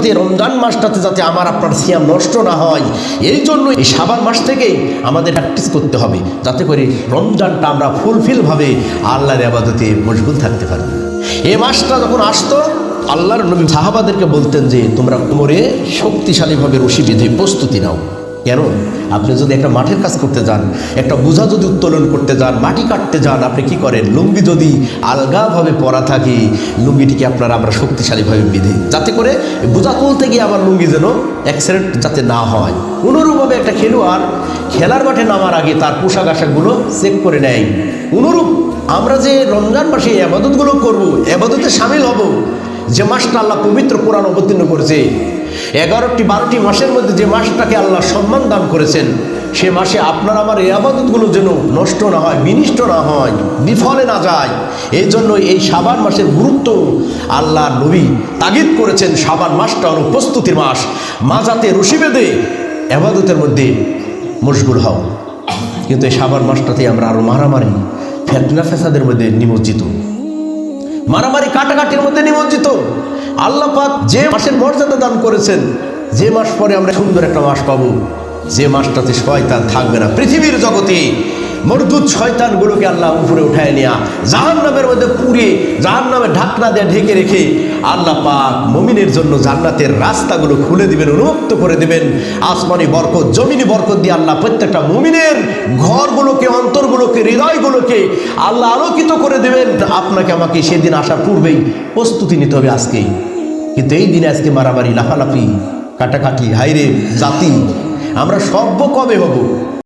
যাতে রমজান মাসটাতে যাতে আমার আপনার সিয়াম নষ্ট না হয়, এই জন্য এই শাবান মাস থেকেই আমাদের প্র্যাকটিস করতে হবে, যাতে করে রমজানটা আমরা ফুলফিলভাবে আল্লাহর ইবাদতে মশগুল থাকতে পারি। এই মাসটা যখন আসতো, আল্লাহর নবী সাহাবাদেরকে বলতেন যে তোমরা কোমরে শক্তিশালীভাবে রশি বেঁধে প্রস্তুতি নাও। কেন? আপনি যদি একটা মাঠের কাজ করতে যান, একটা বোঝা যদি উত্তোলন করতে যান, মাটি কাটতে যান, আপনি কি করেন? লুঙ্গি যদি আলগাভাবে পরা থাকে, লুঙ্গিটিকে আমরা শক্তিশালীভাবে বেঁধে, যাতে করে বোঝা তুলতে গিয়ে আমার লুঙ্গি যেন অ্যাক্সিডেন্ট যাতে না হয়। অনুরূপভাবে একটা খেলোয়াড় খেলার মাঠে নামার আগে তার পোশাক আশাকগুলো চেক করে নেয়। অনুরূপ আমরা যে রমজান মাসে ইবাদতগুলো করব, ইবাদতে শামিল হব, যে মাসটা আল্লাহ পবিত্র কোরআন অবতীর্ণ করেছে, 11টি 12টি মাসের মধ্যে যে মাসটাকে আল্লাহ সম্মান দান করেছেন, সে মাসে আপনার আমার এই ইবাদতগুলো যেন নষ্ট না হয়, বিনষ্ট না হয়, বিফলে না যায়। এই জন্য এই শাবান মাসের গুরুত্ব আল্লাহ নবী তাগিদ করেছেন। শাবান মাসটা হলো প্রস্তুতির মাস, মাজাতে রশি বেঁধে ইবাদতের মধ্যে মশগুল হও। কিন্তু এই শাবান মাসটাতে আমরা আরো মারামারি, ফিতনা ফাসাদের মধ্যে নিমজ্জিত, মারামারি কাটাকাটির মধ্যে নিমজ্জিত। আল্লাহ পাক যে মাসের মর্যাদা দান করেছেন, যে মাস পরে আমরা সুন্দর একটা মাস পাবো, যে মাসটাতে শয়তান থাকবে না পৃথিবীর জগতে, মরদুদ শয়তানগুলোকে আল্লাহ উপরে উঠায় নেয়া, জাহান্নামের মধ্যে পুড়িয়ে জাহান্নামের ঢাকনা দিয়ে ঢেকে রেখে আল্লাহ পাক মুমিনের জন্য জান্নাতের রাস্তাগুলো খুলে দিবেন, উন্মুক্ত করে দিবেন। আসমানি বরকত, জমিনি বরকত দিয়ে আল্লাহ প্রত্যেকটা মুমিনের ঘরগুলোকে, অন্তরগুলোকে, হৃদয়গুলোকে আল্লাহ আলোকিত করে দেবেন। আপনাকে আমাকে সেদিন আসার পূর্বেই প্রস্তুতি নিতে হবে আজকেই। কিন্তু এই দিনে আজকে মারামারি, লাফালাফি, কাটাকাটি, হাইরে জাতি, আমরা সভ্য কবে হব?